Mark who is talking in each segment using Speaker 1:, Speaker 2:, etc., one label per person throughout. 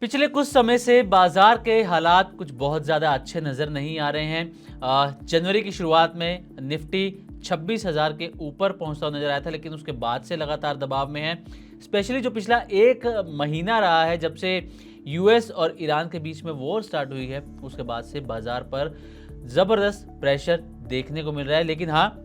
Speaker 1: पिछले कुछ समय से बाजार के हालात कुछ बहुत ज़्यादा अच्छे नज़र नहीं आ रहे हैं। जनवरी की शुरुआत में निफ्टी 26,000 के ऊपर पहुंचता हुआ नजर आया था, लेकिन उसके बाद से लगातार दबाव में है। स्पेशली जो पिछला एक महीना रहा है, जब से यूएस और ईरान के बीच में वॉर स्टार्ट हुई है, उसके बाद से बाजार पर ज़बरदस्त प्रेशर देखने को मिल रहा है। लेकिन हाँ,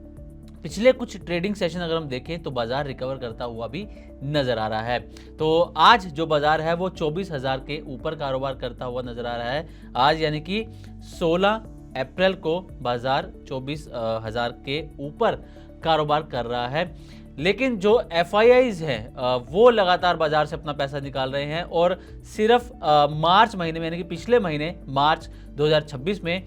Speaker 1: पिछले कुछ ट्रेडिंग सेशन अगर हम देखें तो बाजार रिकवर करता हुआ भी नजर आ रहा है। तो आज जो बाजार है वो 24,000 के ऊपर कारोबार करता हुआ नजर आ रहा है। आज यानी कि 16 अप्रैल को बाजार 24,000 के ऊपर कारोबार कर रहा है। लेकिन जो FIIs हैं वो लगातार बाजार से अपना पैसा निकाल रहे हैं और सिर्फ मार्च महीने में यानी कि पिछले महीने मार्च 2026 में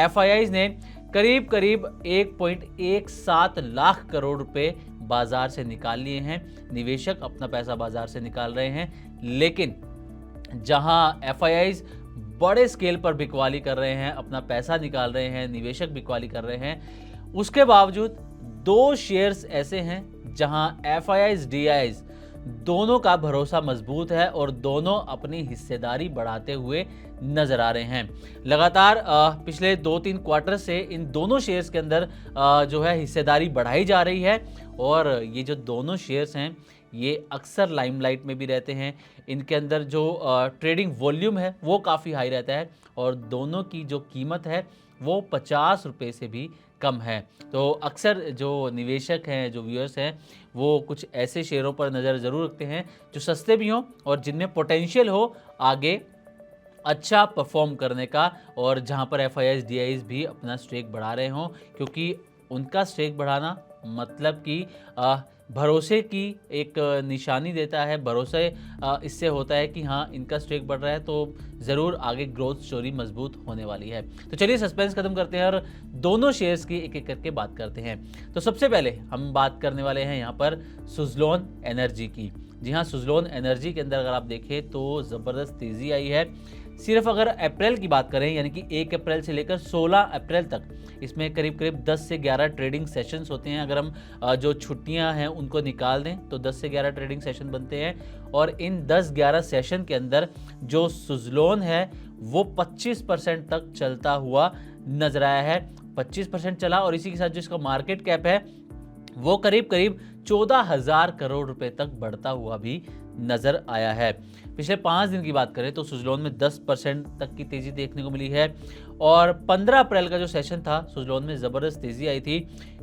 Speaker 1: FIIs ने करीब करीब 1.17 लाख करोड़ रुपए बाजार से निकाल लिए हैं। निवेशक अपना पैसा बाजार से निकाल रहे हैं, लेकिन जहां FIIs बड़े स्केल पर बिकवाली कर रहे हैं, अपना पैसा निकाल रहे हैं, निवेशक बिकवाली कर रहे हैं, उसके बावजूद दो शेयर्स ऐसे हैं जहां FIIs DIIs दोनों का भरोसा मजबूत है और दोनों अपनी हिस्सेदारी बढ़ाते हुए नजर आ रहे हैं। लगातार पिछले 2-3 क्वार्टर से इन दोनों शेयर्स के अंदर जो है हिस्सेदारी बढ़ाई जा रही है और ये जो दोनों शेयर्स हैं ये अक्सर लाइमलाइट में भी रहते हैं। इनके अंदर जो ट्रेडिंग वॉल्यूम है वो काफ़ी हाई रहता है और दोनों की जो कीमत है वो 50 रुपये से भी कम है। तो अक्सर जो निवेशक हैं, जो व्यूअर्स हैं, वो कुछ ऐसे शेयरों पर नज़र ज़रूर रखते हैं जो सस्ते भी हों और जिनमें पोटेंशियल हो आगे अच्छा परफॉर्म करने का, और जहां पर FIIs DIIs भी अपना स्टेक बढ़ा रहे हों, क्योंकि उनका स्टेक बढ़ाना मतलब कि भरोसे की एक निशानी देता है। भरोसे इससे होता है कि हाँ, इनका स्टेक बढ़ रहा है तो ज़रूर आगे ग्रोथ स्टोरी मजबूत होने वाली है। तो चलिए सस्पेंस खत्म करते हैं और दोनों शेयर्स की एक एक करके बात करते हैं। तो सबसे पहले हम बात करने वाले हैं यहाँ पर सुज़लोन एनर्जी की। जी हाँ, सुज़लोन एनर्जी के अंदर अगर आप देखें तो ज़बरदस्त तेज़ी आई है। सिर्फ अगर अप्रैल की बात करें यानी कि 1 अप्रैल से लेकर 16 अप्रैल तक इसमें करीब करीब 10 से 11 ट्रेडिंग सेशंस होते हैं। अगर हम जो छुट्टियां हैं उनको निकाल दें तो 10 से 11 ट्रेडिंग सेशन बनते हैं और इन 10-11 सेशन के अंदर जो सुज़लोन है वो 25% तक चलता हुआ नजर आया है। 25% चला और इसी के साथ जो इसका मार्केट कैप है वो करीब करीब 14,000 करोड़ रुपए तक बढ़ता हुआ भी नजर आया है। पिछले 5 दिन की बात करें तो सुज़लोन में 10% तक की तेजी देखने को मिली है और 15 अप्रैल का जो सेशन था सुज़लोन में ज़बरदस्त तेजी आई थी।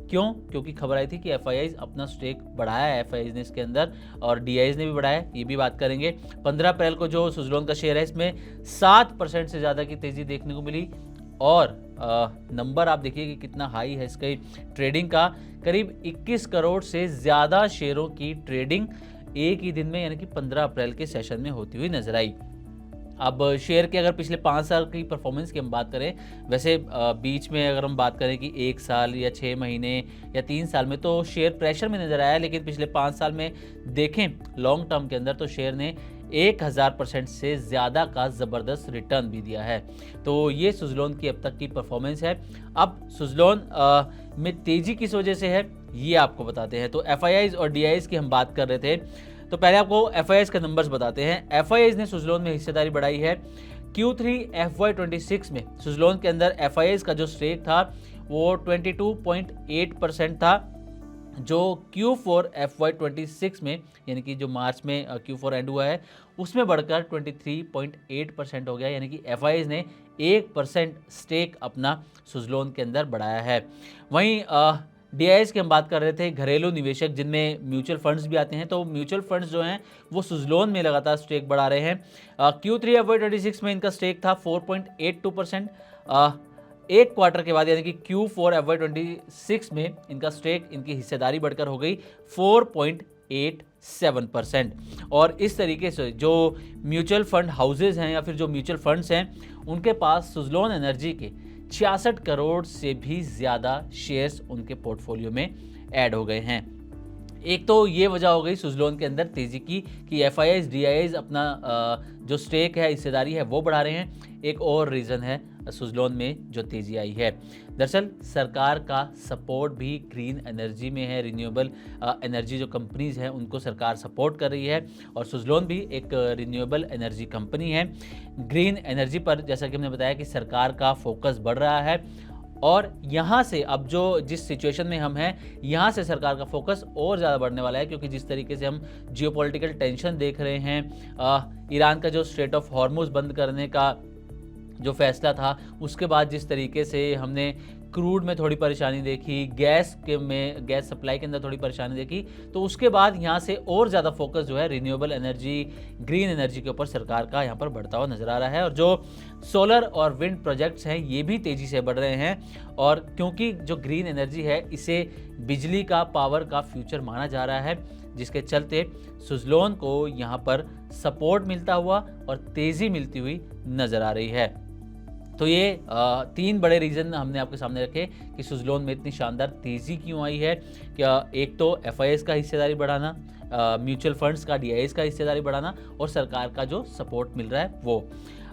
Speaker 1: क्यों? क्योंकि खबर आई थी कि FIIs अपना स्टेक बढ़ाया है, FIIs ने इसके अंदर, और DIIs ने भी बढ़ाया, ये भी बात करेंगे। 15 अप्रैल को जो सुज़लोन का शेयर है इसमें 7% से ज़्यादा की तेज़ी देखने को मिली और नंबर आप देखिए कि कितना हाई है इसका ट्रेडिंग का। करीब 21 करोड़ से ज़्यादा शेयरों की ट्रेडिंग एक ही दिन में यानी कि 15 अप्रैल के सेशन में होती हुई नजर आई। अब शेयर के अगर पिछले 5 साल की परफॉर्मेंस की हम बात करें, वैसे बीच में अगर हम बात करें कि 1 साल या 6 महीने या 3 साल में तो शेयर प्रेशर में नज़र आया, लेकिन पिछले 5 साल में देखें लॉन्ग टर्म के अंदर तो शेयर ने 1000% से ज़्यादा का ज़बरदस्त रिटर्न भी दिया है। तो ये सुज़लोन की अब तक की परफॉर्मेंस है। अब सुज़लोन में तेज़ी किस वजह से है ये आपको बताते हैं। तो FIIs और DIIs की हम बात कर रहे थे, तो पहले आपको FIIs के नंबर्स बताते हैं। FIIs ने सुज़लोन में हिस्सेदारी बढ़ाई है। Q3 FY26 में सुज़लोन के अंदर FIIs का जो स्टेक था वो 22.8% था, जो Q4 FY26 में यानी कि जो मार्च में Q4 एंड हुआ है उसमें बढ़कर 23.8% हो गया, यानी कि FIIs ने 1% स्टेक अपना सुज़लोन के अंदर बढ़ाया है। वहीं DIIs की हम बात कर रहे थे, घरेलू निवेशक जिनमें म्यूचुअल फंड्स भी आते हैं, तो म्यूचुअल फंड्स जो हैं वो सुज़लोन में लगातार स्टेक बढ़ा रहे हैं। Q3 FY26 में इनका स्टेक था 4.82%। एक क्वार्टर के बाद यानी कि Q4 FY26 में इनका स्टेक, इनकी हिस्सेदारी बढ़कर हो गई 4.87%। और इस तरीके से जो म्यूचुअल फंड हाउसेज हैं या फिर जो म्यूचुअल फंड्स हैं उनके पास सुज़लोन एनर्जी के 66 करोड़ से भी ज़्यादा शेयर्स उनके पोर्टफोलियो में ऐड हो गए हैं। एक तो ये वजह हो गई सुज़लोन के अंदर तेज़ी की कि एफआईआईज़ डीआईआईज़ अपना जो स्टेक है, हिस्सेदारी है, वो बढ़ा रहे हैं। एक और रीज़न है सुज़लोन में जो तेज़ी आई है, दरअसल सरकार का सपोर्ट भी ग्रीन एनर्जी में है। रिन्यूएबल एनर्जी जो कंपनीज़ हैं उनको सरकार सपोर्ट कर रही है और सुज़लोन भी एक रिन्यूएबल एनर्जी कंपनी है। ग्रीन एनर्जी पर जैसा कि हमने बताया कि सरकार का फोकस बढ़ रहा है और यहाँ से अब जो जिस सिचुएशन में हम हैं, यहाँ से सरकार का फोकस और ज़्यादा बढ़ने वाला है, क्योंकि जिस तरीके से हम जियोपॉलिटिकल टेंशन देख रहे हैं, ईरान का जो स्ट्रेट ऑफ हॉर्मुज़ बंद करने का जो फैसला था, उसके बाद जिस तरीके से हमने क्रूड में थोड़ी परेशानी देखी, गैस सप्लाई के अंदर थोड़ी परेशानी देखी, तो उसके बाद यहाँ से और ज़्यादा फोकस जो है रिन्यूएबल एनर्जी, ग्रीन एनर्जी के ऊपर सरकार का यहाँ पर बढ़ता हुआ नज़र आ रहा है। और जो सोलर और विंड प्रोजेक्ट्स हैं ये भी तेज़ी से बढ़ रहे हैं, और क्योंकि जो ग्रीन एनर्जी है इसे बिजली का, पावर का फ्यूचर माना जा रहा है, जिसके चलते सुज़लोन को यहाँ पर सपोर्ट मिलता हुआ और तेज़ी मिलती हुई नज़र आ रही है। तो ये 3 बड़े रीज़न हमने आपके सामने रखे कि सुज़लोन में इतनी शानदार तेज़ी क्यों आई है। क्या एक तो एफआईआईज़ का हिस्सेदारी बढ़ाना, म्यूचुअल फंड्स का, डीआईआईज़ का हिस्सेदारी बढ़ाना और सरकार का जो सपोर्ट मिल रहा है वो।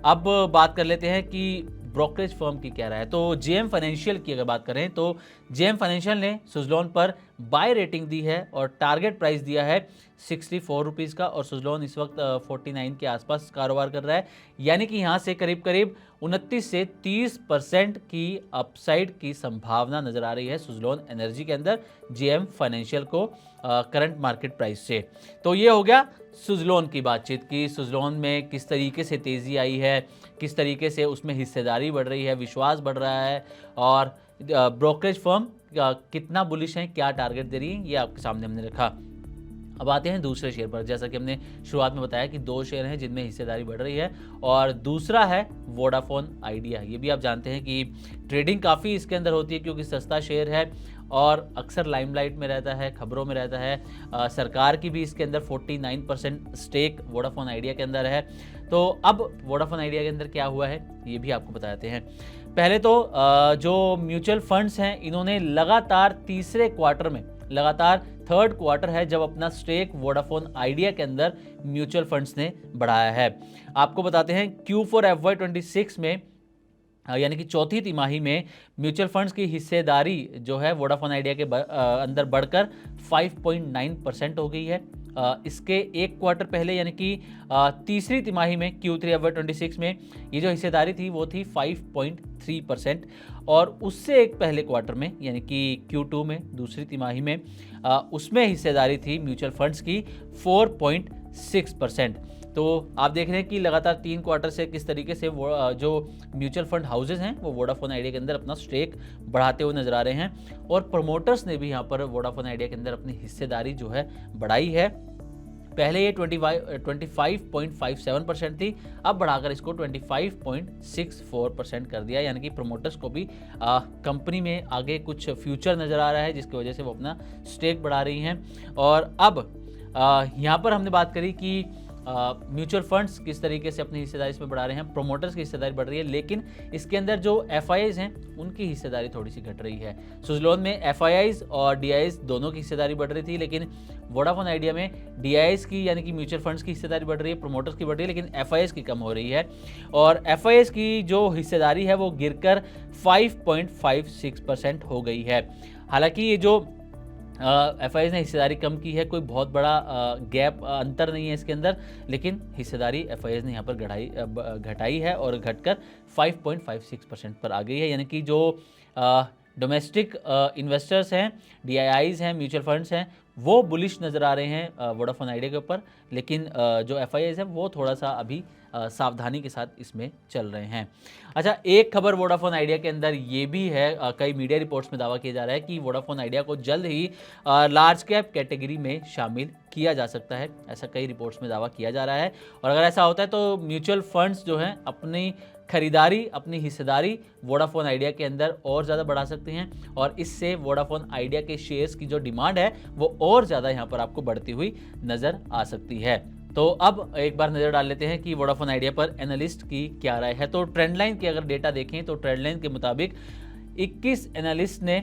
Speaker 1: अब बात कर लेते हैं कि ब्रोकरेज फर्म की क्या राय है। तो जेएम फाइनेंशियल की अगर बात करें तो जेएम फाइनेंशियल ने सुज़लोन पर बाय रेटिंग दी है और टारगेट प्राइस दिया है 64 रुपीज़ का, और सुज़लोन इस वक्त 49 के आसपास कारोबार कर रहा है, यानी कि यहाँ से करीब करीब 29 से 30% की अपसाइड की संभावना नज़र आ रही है सुज़लोन एनर्जी के अंदर जेएम फाइनेंशियल को करंट मार्केट प्राइस से। तो ये हो गया सुज़लोन की बातचीत की सुज़लोन में किस तरीके से तेज़ी आई है, किस तरीके से उसमें हिस्सेदारी बढ़ रही है, विश्वास बढ़ रहा है, और ब्रोकरेज फर्म कितना बुलिश हैं, क्या टारगेट दे रही है, ये आपके सामने हमने रखा। अब आते हैं दूसरे शेयर पर। जैसा कि हमने शुरुआत में बताया कि 2 शेयर हैं जिनमें हिस्सेदारी बढ़ रही है, और दूसरा है वोडाफोन आइडिया। ये भी आप जानते हैं कि ट्रेडिंग काफ़ी इसके अंदर होती है क्योंकि सस्ता शेयर है और अक्सर लाइमलाइट में रहता है, खबरों में रहता है। सरकार की भी इसके अंदर 49% स्टेक वोडाफोन आइडिया के अंदर है। तो अब वोडाफोन आइडिया के अंदर क्या हुआ है ये भी आपको बताते हैं। पहले तो जो म्यूचुअल फंड्स हैं इन्होंने लगातार तीसरे क्वार्टर में, लगातार थर्ड क्वार्टर है जब अपना स्टेक वोडाफोन आइडिया के अंदर म्यूचुअल फंड्स ने बढ़ाया है। आपको बताते हैं Q4 FY26 में, यानी कि चौथी तिमाही में म्यूचुअल फंड्स की हिस्सेदारी जो है वोडाफोन आइडिया के अंदर बढ़कर 5.9% हो गई है। इसके एक क्वार्टर पहले यानी कि तीसरी तिमाही में Q3 FY26 में ये जो हिस्सेदारी थी वो थी 5.3%, और उससे एक पहले क्वार्टर में यानी कि Q2 में, दूसरी तिमाही में, उसमें हिस्सेदारी थी म्यूचुअल फंड्स की 4.6%। तो आप देख रहे हैं कि लगातार 3 क्वार्टर से किस तरीके से वो जो म्यूचुअल फंड हाउसेज हैं वो वोडाफोन आइडिया के अंदर अपना स्टेक बढ़ाते हुए नजर आ रहे हैं, और प्रमोटर्स ने भी यहाँ पर वोडाफोन आइडिया के अंदर अपनी हिस्सेदारी जो है बढ़ाई है। पहले ये 25.57% थी, अब बढ़ाकर इसको 25.64% कर दिया, यानी कि प्रमोटर्स को भी कंपनी में आगे कुछ फ्यूचर नज़र आ रहा है जिसकी वजह से वो अपना स्टेक बढ़ा रही हैं। और अब यहाँ पर हमने बात करी कि म्यूचुअल फंड्स किस तरीके से अपनी हिस्सेदारी इसमें बढ़ा रहे हैं, प्रोमोटर्स की हिस्सेदारी बढ़ रही है, लेकिन इसके अंदर जो एफआईआईज़ हैं उनकी हिस्सेदारी थोड़ी सी घट रही है। सुज़लोन में एफआईआईज़ और डीआईआईज़ दोनों की हिस्सेदारी बढ़ रही थी, लेकिन वोडाफोन आइडिया में डीआईआईज़ की यानी कि म्यूचुअल फंड्स की हिस्सेदारी बढ़ रही है, प्रोमोटर्स की बढ़ रही है, लेकिन एफआईआईज़ की कम हो रही है, और एफआईआईज़ की जो हिस्सेदारी है वो गिरकर 5.56% हो गई है। हालांकि ये जो एफआईआईज़ ने हिस्सेदारी कम की है, कोई बहुत बड़ा गैप अंतर नहीं है इसके अंदर, लेकिन हिस्सेदारी एफआईआईज़ ने यहाँ पर घटाई है और घटकर 5.56% पर आ गई है, यानी कि जो डोमेस्टिक इन्वेस्टर्स हैं, डीआईआईज़ हैं, म्यूचुअल फंड्स हैं, वो बुलिश नज़र आ रहे हैं वोडाफोन आइडिया के ऊपर, लेकिन जो एफआईआईज़ है वो थोड़ा सा अभी सावधानी के साथ इसमें चल रहे हैं। अच्छा, एक खबर वोडाफोन आइडिया के अंदर ये भी है, कई मीडिया रिपोर्ट्स में दावा किया जा रहा है कि वोडाफोन आइडिया को जल्द ही लार्ज कैप कैटेगरी में शामिल किया जा सकता है, ऐसा कई रिपोर्ट्स में दावा किया जा रहा है। और अगर ऐसा होता है तो म्यूचुअल फंड्स जो हैं अपनी खरीदारी, अपनी हिस्सेदारी वोडाफोन आइडिया के अंदर और ज़्यादा बढ़ा सकते हैं, और इससे वोडाफोन आइडिया के शेयर्स की जो डिमांड है वो और ज़्यादा यहाँ पर आपको बढ़ती हुई नज़र आ सकती है। तो अब एक बार नज़र डाल लेते हैं कि वोडाफोन आइडिया पर एनालिस्ट की क्या राय है। तो ट्रेंड लाइन की अगर डेटा देखें तो ट्रेंड लाइन के मुताबिक 21 एनालिस्ट ने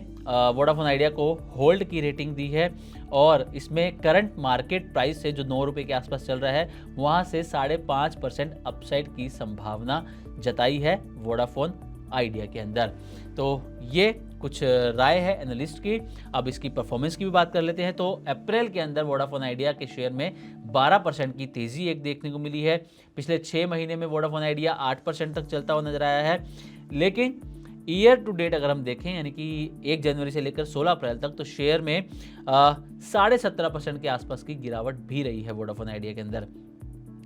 Speaker 1: वोडाफोन आइडिया को होल्ड की रेटिंग दी है और इसमें करंट मार्केट प्राइस से जो 9 रुपये के आसपास चल रहा है वहाँ से 5.5% अपसाइड की संभावना जताई है वोडाफोन आइडिया के अंदर। तो ये कुछ राय है एनालिस्ट की। अब इसकी परफॉर्मेंस की भी बात कर लेते हैं। तो अप्रैल के अंदर वोडाफोन आइडिया के शेयर में 12% की तेज़ी एक देखने को मिली है। पिछले 6 महीने में वोडाफोन आइडिया 8% तक चलता हुआ नजर आया है। लेकिन ईयर टू डेट अगर हम देखें यानी कि 1 जनवरी से लेकर 16 अप्रैल तक तो शेयर में 17.5% के आसपास की गिरावट भी रही है वोडाफोन आइडिया के अंदर।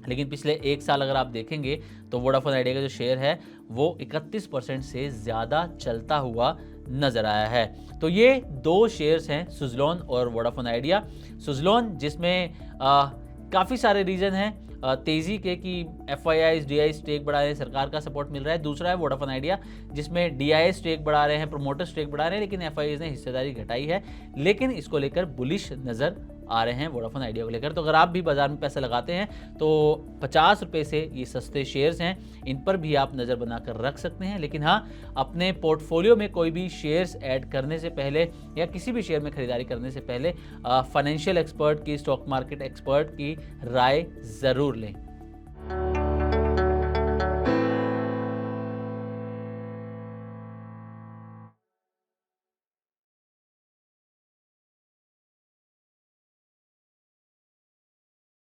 Speaker 1: लेकिन पिछले 1 साल अगर आप देखेंगे तो वोडाफोन आइडिया का जो शेयर है वो 31% से ज़्यादा चलता हुआ नज़र आया है। तो ये 2 शेयर्स हैं, सुज़लोन और वोडाफोन आइडिया। सुज़लोन जिसमें काफ़ी सारे रीज़न हैं तेज़ी के कि FIIs DIs स्टेक बढ़ा रहे हैं, सरकार का सपोर्ट मिल रहा है। दूसरा है वोडाफोन आइडिया जिसमें DIs स्टेक बढ़ा रहे हैं, प्रोमोटर स्टेक बढ़ा रहे हैं, लेकिन FIIs ने हिस्सेदारी घटाई है। लेकिन इसको लेकर बुलिश नज़र आ रहे हैं वोडाफोन आइडिया को लेकर। तो अगर आप भी बाजार में पैसा लगाते हैं तो 50 रुपये से ये सस्ते शेयर्स हैं, इन पर भी आप नज़र बनाकर रख सकते हैं। लेकिन हाँ, अपने पोर्टफोलियो में कोई भी शेयर्स ऐड करने से पहले या किसी भी शेयर में खरीदारी करने से पहले फाइनेंशियल एक्सपर्ट की, स्टॉक मार्केट एक्सपर्ट की राय ज़रूर लें।